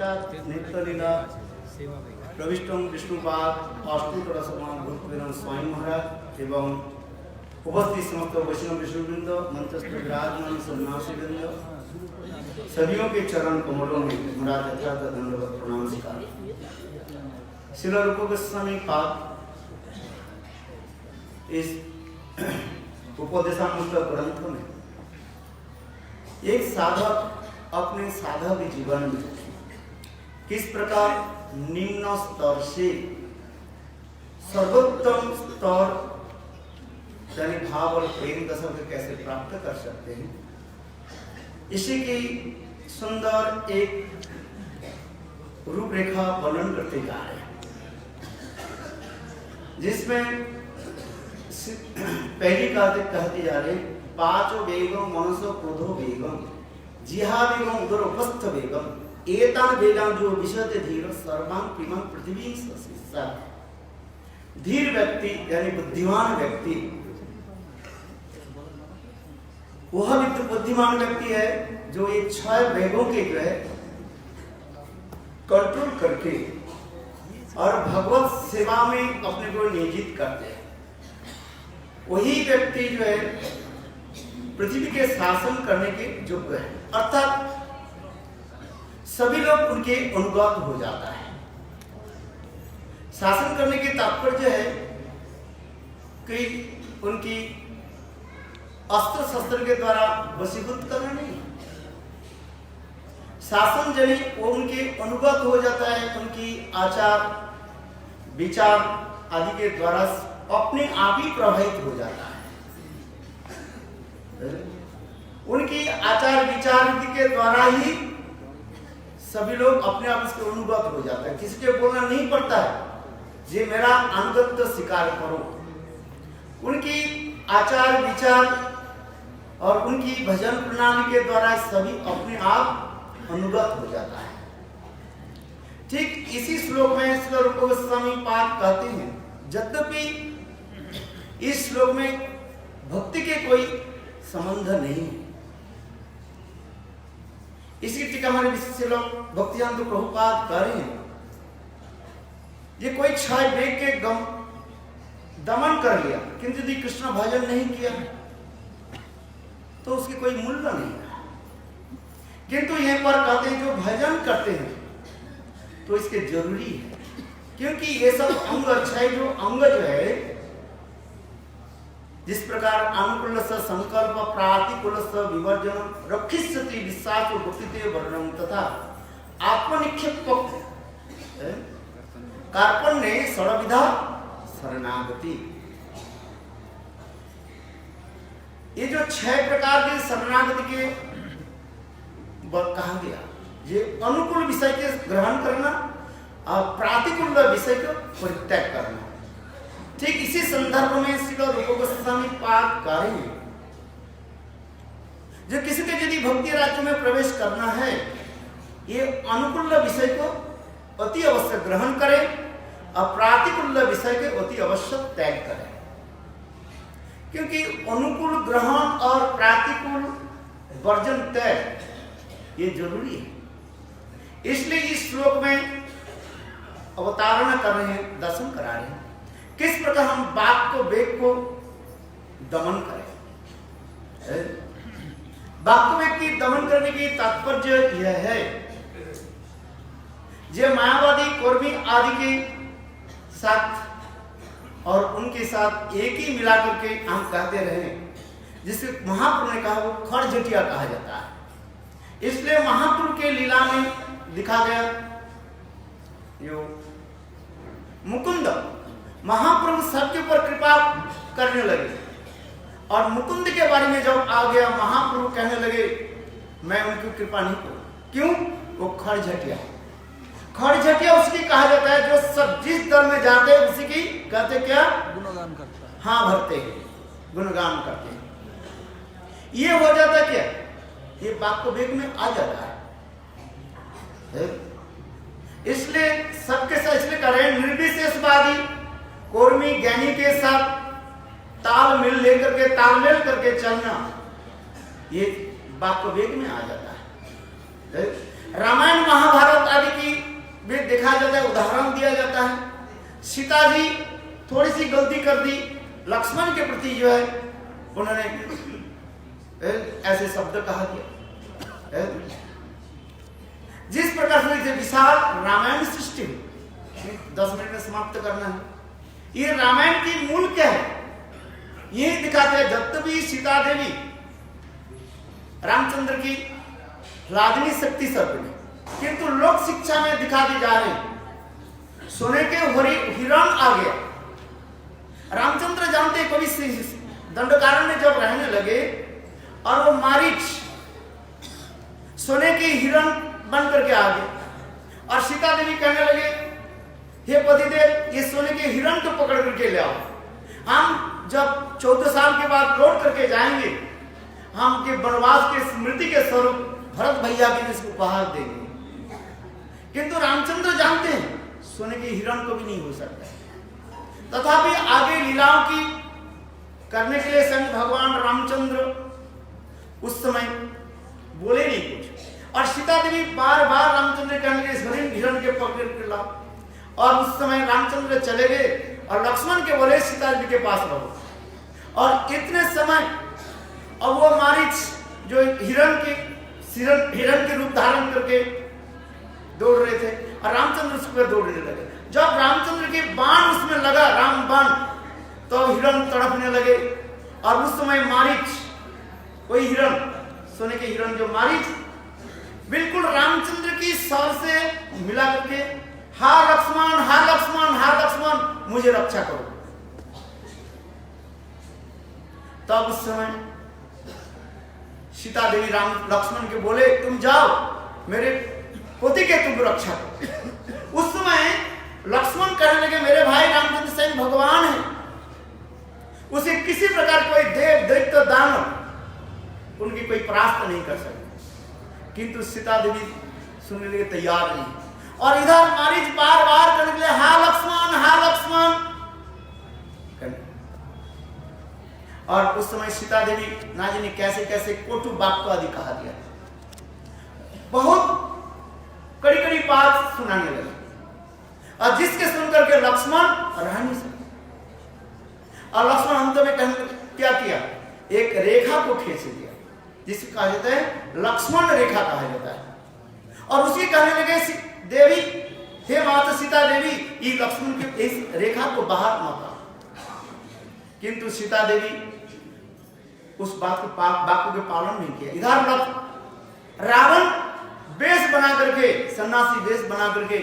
नित्यलीला प्रविष्टं विष्णुपाद अष्टोत्तर भूतवेदन स्वामी महाराज एवं उपस्थित समस्त वैष्णव विष्णुवृंद मंचस्थ विराजमान सन्यासीवृंद सभियों के चरण कमलों में महाराज यथार्थ दंडवत प्रणाम स्वीकार। श्रील रूप गोस्वामी पाद इस उपदेशामृत ग्रंथ में एक साधक अपने साधक जीवन में किस प्रकार निम्न स्तर से सर्वोत्तम स्तर यानी भाव और प्रेम दशा को कैसे प्राप्त कर सकते हैं, इसी की सुंदर एक रूपरेखा वर्णन करते जा रहे हैं, जिसमें पहली कहती जा रही पांचों वेगम मनसो क्रोधो वेगम जिहा वेगम उदर उपस्थ वेगम एतान वेगान जो विशद धीर सर्वांग प्रिमं पृथ्वी ससिसा। धीर व्यक्ति यानी बुद्धिमान व्यक्ति वह बुद्धिमान व्यक्ति है जो ये छह वेगों के जो है कंट्रोल करके और भगवत सेवा में अपने को नियोजित करते हैं। वही व्यक्ति जो है पृथ्वी के शासन करने के योग्य है, अर्थात सभी लोग उनके अनुगत हो जाता है। शासन करने के तात्पर्य है कि उनकी अस्त्र शस्त्र के द्वारा वशीभूत करना नहीं, शासन जनी वो उनके अनुगत हो जाता है, उनकी आचार विचार आदि के द्वारा अपने आप ही प्रभावित हो जाता है। उनकी आचार विचार के द्वारा ही सभी लोग अपने आप इसके अनुगत हो जाते हैं। किसी के बोलना नहीं पड़ता है ये मेरा अनुगत्य स्वीकार करो। उनकी आचार विचार और उनकी भजन प्रणाली के द्वारा सभी अपने आप अनुगत हो जाता है। ठीक इसी श्लोक में श्री रूप गोस्वामी पाद कहते हैं, यद्यपि इस श्लोक में भक्ति के कोई संबंध नहीं है। इसी टीका हमारे विशिष्ट लोग भक्तिवेदांत प्रभुपाद कह रहे हैं, ये कोई छह वेग के दमन कर लिया किंतु यदि कृष्ण भजन नहीं किया तो उसकी कोई मूल्य नहीं है। किंतु यहां पर कहते हैं जो भजन करते हैं तो इसके जरूरी है, क्योंकि ये सब अंग छह जो अंग जो है, जिस प्रकार अनुकूल संकल्प प्रातिकूल विवर्जन रक्षिष्यति विश्वास भक्ति वर्णन तथा आत्मनिक्षेप कार्पण्य षड्विधा शरणागति। ये जो छह प्रकार के शरणागति के कहा गया, ये अनुकूल विषय के ग्रहण करना और प्रतिकूल विषय को परित्याग करना। ठीक इसी संदर्भ में श्री रूप गोस्वामी पाद कह रहे हैं, जो किसी के यदि भक्ति राज्य में प्रवेश करना है, ये अनुकूल विषय को अति अवश्य ग्रहण करे और प्रतिकूल विषय के अति अवश्य त्याग करे, क्योंकि अनुकूल ग्रहण और प्रतिकूल वर्जन त्याग ये जरूरी है। इसलिए इस श्लोक में अवतारणा कर रहे हैं, दर्शन करा रहे हैं किस प्रकार हम बाप को वेग को दमन करें। बाप को वेग की दमन करने की तात्पर्य यह है, जो मायावादी कर्मी आदि के साथ और उनके साथ एक ही मिलाकर के हम कहते रहे, जिसे महाप्रभु ने कहा वो खड़झटिया कहा जाता है। इसलिए महाप्रभु के लीला में लिखा गया जो मुकुंद महाप्रभु सबके ऊपर कृपा करने लगे, और मुकुंद के बारे में जब आ गया महाप्रभु कहने लगे मैं उनकी कृपा नहीं करूं। क्यों? वो खड़झटिया। खड़झटिया उसकी कहा जाता है जो सब जिस दल में जाते हैं उसी की कहते क्या? गुणगान करता है। हाँ, भरते हैं, गुणगान करते हैं। ये हो जाता क्या? ये बाप को वेग में आ जाता है। इसलिए सबके साथ इसलिए कह रहे हैं निर्विशेषवादी कर्मी ज्ञानी के साथ तालमेल लेकर के तालमेल करके चलना, ये बाप को वेग में आ जाता है। रामायण महाभारत आदि जाता है। सीता जी थोड़ी सी गलती कर दी, लक्ष्मण के प्रति जो है उन्होंने ऐसे शब्द कहा दिया। जिस प्रकार से विशाल रामायण सृष्टि 10 मिनट में समाप्त करना है। ये रामायण की मूल क्या है ये दिखाते हैं। जब भी सीता देवी रामचंद्र की राजनी शक्ति सर्प में, किंतु लोक शिक्षा में दिखा दी जा रही सोने के हिरण आ गया। रामचंद्र जानते कभी दंडकारण्य में जब रहने लगे और वो मारीच सोने के हिरण बन करके आ गए और सीता देवी कहने लगे, हे पतिदेव ये सोने के हिरण को पकड़ करके ले आओ, हम जब 14 साल के बाद लौट करके जाएंगे हम के वनवास के स्मृति के स्वरूप भरत भैया के इसको उपहार देंगे। किंतु रामचंद्र जानते हैं सोने के हिरण को भी नहीं हो सकता। तथापि आगे लीलाओं की करने के लिए स्वयं भगवान रामचंद्र उस समय बोले नहीं कुछ और सीता देवी बार बार रामचंद्र कहने के हिरण के पकड़ के लाओ। और उस समय रामचंद्र चले गए और लक्ष्मण के बोले सीता देवी के पास रहो। और इतने समय अब वो मारीच जो हिरण के रूप धारण करके दौड़ रहे थे और रामचंद्र उस पर दौड़ने लगे। जब रामचंद्र के बाण उसमें लगा, राम बाण, तो हिरण तड़पने लगे। और उस समय मारीच कोई हिरण, सोने के हिरण जो मारीच बिल्कुल रामचंद्र की सर से मिला करके, हा लक्ष्मण, हा लक्ष्मण, हा लक्ष्मण, मुझे रक्षा करो। तब उस समय सीता देवी राम लक्ष्मण के बोले, तुम जाओ मेरे पोती के तुम रक्षा करो। उस समय लक्ष्मण कहने लगे, मेरे भाई रामचंद्र स्वयं भगवान है, उसे किसी प्रकार कोई देव दैत्य दानव उनकी कोई परास्त नहीं कर सकते। किंतु सीता देवी सुनने के लिए तैयार नहीं। और इधर मारीच बार बार करने के लिए, हा लक्ष्मण, हा लक्ष्मण। और उस समय सीता देवी ना जाने कैसे कैसे कोटु वाक्य आदि कहा दिया, बहुत कड़ी कड़ी बात सुनाने लगे और जिसके सुनकर के लक्ष्मण रह नहीं सके। और लक्ष्मण अंत में क्या किया, एक रेखा को खींच दिया जिसे कहा जाता है लक्ष्मण रेखा कहा जाता है। और उसी कहने लगे, देवी हे माता सीता देवी, ये लक्ष्मण की इस रेखा को बाहर मत आओ। किंतु सीता देवी उस बात को वाक्य के पालन नहीं किया। इधर रावण वेश बना करके, सन्यासी वेश बना करके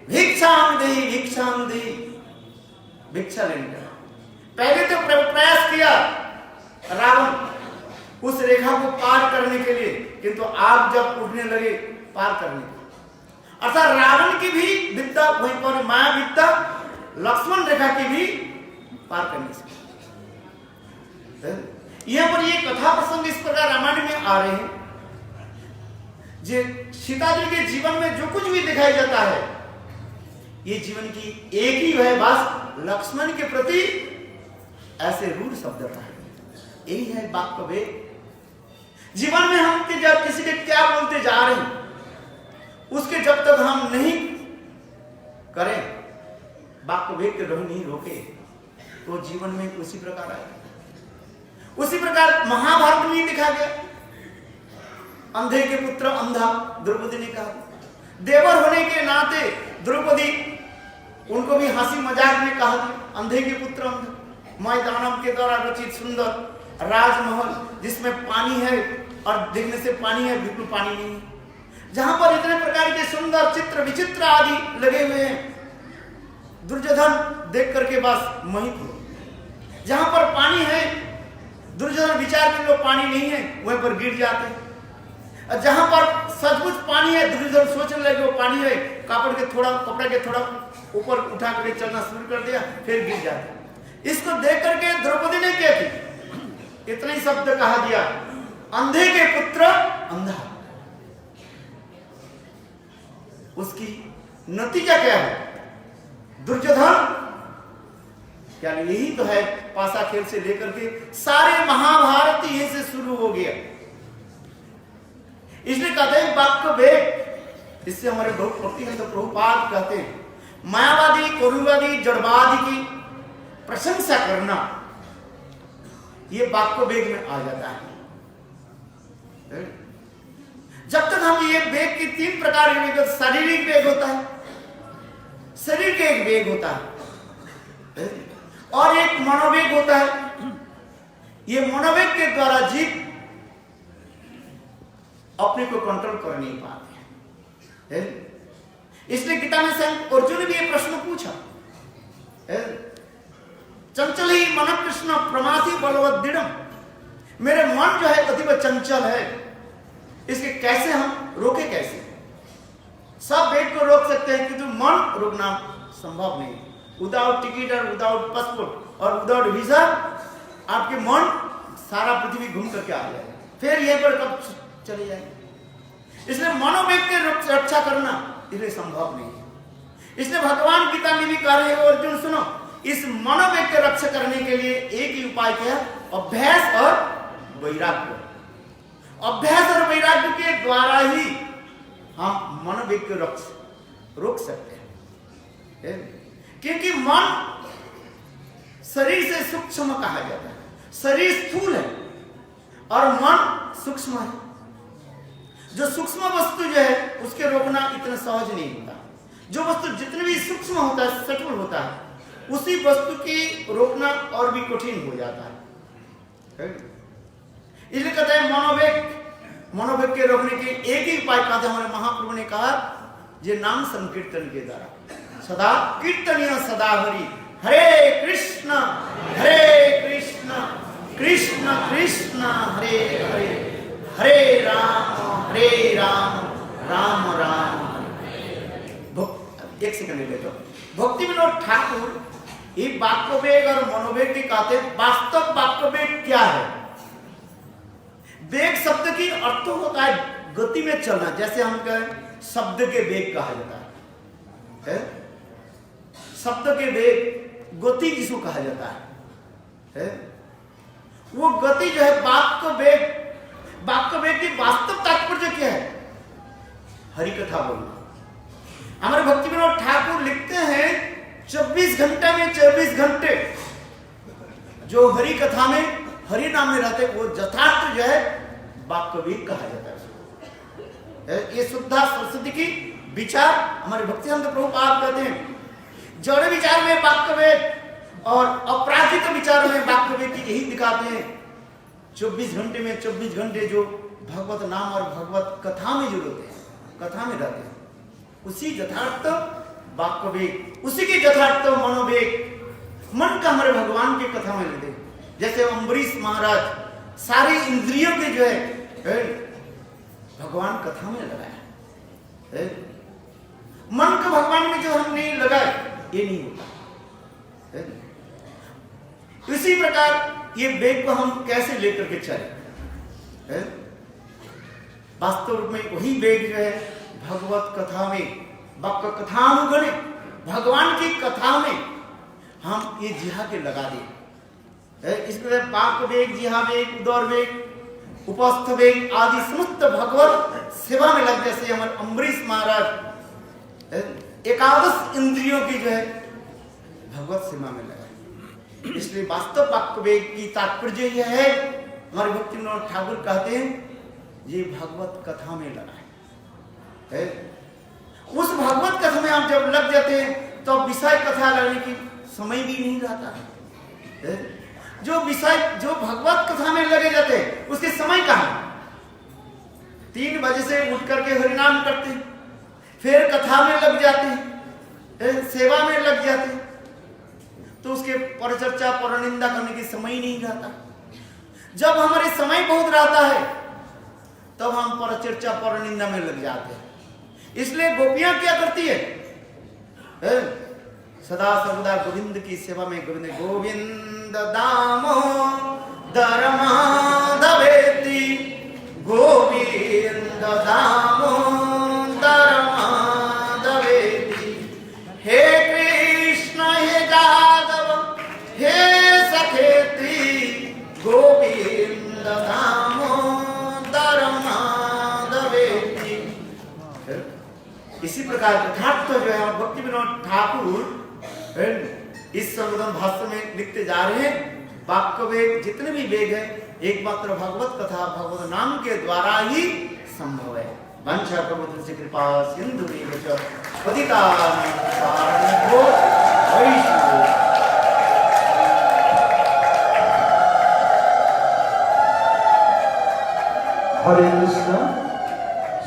भिक्षाम देहि, भिक्षाम देहि, भिक्षा लेने का पहले तो प्रयास किया रावण उस रेखा को पार करने के लिए, किंतु आग जब उठने लगे पार करने का, अर्थात रावण की भी विद्या वहीं पर, माया विद्या लक्ष्मण रेखा की भी पार करने से। यहां पर ये कथा प्रसंग इस प्रकार रामायण में आ रहे हैं। जे सीता जी के जीवन में जो कुछ भी दिखाई जाता है, ये जीवन की एक ही है बस लक्ष्मण के प्रति ऐसे रूढ़ शब्द है। यही है बात का वेग। जीवन में हम जब किसी के क्या बोलते जा रहे हैं, उसके जब तक हम नहीं करें, बात को वेग के नहीं रोके, तो जीवन में उसी प्रकार आएगा। उसी प्रकार महाभारत में दिखा गया, अंधे के पुत्र अंधा, द्रौपदी ने कहा। देवर होने के नाते द्रौपदी उनको भी हंसी मजाक में कहा, अंधे के पुत्र अंधा। माय दानव के द्वारा रचित सुंदर राजमहल जिसमें पानी है और देखने से पानी है, बिल्कुल पानी नहीं है, जहां पर इतने प्रकार के सुंदर चित्र विचित्र आदि लगे हुए हैं, दुर्योधन देख करके बस मोहित हो। जहां पर पानी है, दुर्योधन विचार कर लो पानी नहीं है, वहीं पर गिर जाते हैं। और जहां पर सचमुच पानी है, दुर्योधन सोचने लगे वो पानी है, कपड़ा के थोड़ा ऊपर उठा करके चलना शुरू कर दिया, फिर गिर जाते। इसको देख करके द्रौपदी ने क्या की, इतना ही शब्द कहा दिया, अंधे के पुत्र अंधा। उसकी नतीजा क्या है, दुर्योधन क्या, यही तो है पासा खेल से लेकर के सारे महाभारत यहीं से शुरू हो गया। इसलिए कहते हैं वाक्य वेग, इससे हमारे बहुत भक्ति है। तो प्रभुपाद कहते हैं मायावादी, कौरवादी, जड़वादी की प्रशंसा करना, ये वाक्य वेग में आ जाता है। जब तक हम ये वेग की 3 प्रकार के वेग, शारीरिक वेग होता है, शरीर के एक वेग होता है और एक मनोवेग होता है। ये मनोवेग के द्वारा जीव अपने को कंट्रोल कर नहीं पाते हैं। इसलिए गीता में स्वयं अर्जुन ने भी ये प्रश्न पूछा, चंचल ही मन कृष्ण प्रमाथि बलवत दृढ़, मेरे मन जो है अतीव चंचल है, इसके कैसे हम रोके? कैसे? सब वेग को रोक सकते हैं किंतु मन रोकना संभव नहीं। विदाउट टिकट और विदाउट पासपोर्ट और विदाउट वीजा आपके मन सारा पृथ्वी घूम करके आ जाएगा, फिर यहीं पर कब चले जाएंगे। इसलिए मनोवेग की रक्षा करना इसलिए संभव नहीं है। इसलिए भगवान गीता में भी कह रहे हैं, अर्जुन सुनो, इस मनोवेग की रक्षा करने के लिए एक ही उपाय क्या है? अभ्यास और वैराग्य। अभ्यास और वैराग्य के द्वारा ही हम मनोवेग को रोक सकते हैं। क्योंकि मन शरीर से सूक्ष्म कहा जाता है। शरीर स्थूल है और मन सूक्ष्म है। जो सूक्ष्म वस्तु जो है उसके रोकना इतना सहज नहीं होता। जो वस्तु जितनी भी सूक्ष्म होता है, सटल होता है, उसी वस्तु की रोकना और भी कठिन हो जाता है। इसलिए कहते हैं मनोवेग के रोकने के एक ही उपाय कहते हैं। हमारे महाप्रभु ने कहा, ये नाम संकीर्तन के द्वारा सदा कीर्तनीय सदा हरि, हरे कृष्ण कृष्ण कृष्ण हरे हरे, हरे राम राम राम। एक सेकंड ले लो। भक्ति विनोद ठाकुर ये वाक्य वेग और मनोवेग की कहते हैं। वास्तव वाक्य वेग क्या है? वेग शब्द की अर्थ होता है गति में चलना। जैसे हम कहें शब्द के वेग कहा जाता है, शब्द के वेग गति जिसको कहा जाता है, वो गति जो है वाक्य वेग की वास्तव तात्पर्य क्या है? हरि कथा बोलना। हमारे भक्ति विनोद ठाकुर लिखते हैं 24 घंटे में 24 घंटे जो हरि कथा में हरि नाम में रहते वो यथार्थ जो है वाक्य वेग कहा जाता है। ये शुद्धा सरस्वती की विचार हमारे भक्तिवेदांत प्रभुपाद कहते हैं, जड़ विचार में वाक्य वेग और अपराधिक विचार में वाक्य वेग की यही दिखाते हैं। 24 घंटे में 24 घंटे जो भगवत नाम और भगवत कथा में जो रहते हैं, कथा में रहते हैं, उसी यथार्थ वाक्य वेग, उसी के यथार्थ मनोवेग, मन का हमारे भगवान की कथा में लेते। जैसे अम्बरीश महाराज सारी इंद्रियों के जो है भगवान कथा में लगाया, मन को भगवान में जो हम नहीं लगाए ये नहीं होता। इसी प्रकार ये वेग को हम कैसे लेकर के चले? वास्तव में वही वेग जो है भगवत कथा में, वाक्य कथानुगणे भगवान की कथा में हम ये जिहा के लगा दें। इसके वाक्य वेग, जिहा वेग, उदर वेग, उपस्थ वेग आदि समस्त भगवत सेवा में लग। जैसे हमारे अम्बरीश महाराज एकादश इंद्रियों की जो है भगवत सेवा में लगा। इसलिए वास्तव वाक्य वेग की तात्पर्य यह है, हमारे भक्ति विनोद ठाकुर कहते हैं ये भगवत कथा में लगा है। उस भगवत कथा में आप जब लग जाते हैं तो विषय कथा लगने की समय भी नहीं रहता है। जो विषय जो भगवत कथा में लगे जाते हैं उसके समय कहाँ? 3 बजे से उठ करके हरिनाम करते हैं, फिर कथा में लग जाते हैं, सेवा में लग जाते हैं, तो उसके परचर्चा परनिंदा करने की समय ही नहीं रहता। जब हमारे समय बहुत रहता है तब हम परचर्चा परनिंदा में लग जाते हैं। इसलिए गोपियां क्या करती है? सदा सर्वदा गोविंद की सेवा में, गोविंद गोविंद दामोदर माधवेति, गोविंद दामोदर माधवेति, हे कृष्ण हे यादव हे सखेति, गोविंद दामोदर माधवेति। इसी प्रकार यथार्थ तो जो है भक्ति विनोद ठाकुर इस संबोधन भाष्य में लिखते जा रहे हैं। वाक्य वेग जितने भी वेग है एकमात्र भगवत कथा भगवत नाम के द्वारा ही संभव है। वंशा प्रभु तुलसी कृपा Sindhu Hare Krishna.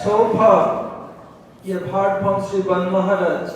So far, you have heard from Sri Ban Maharaj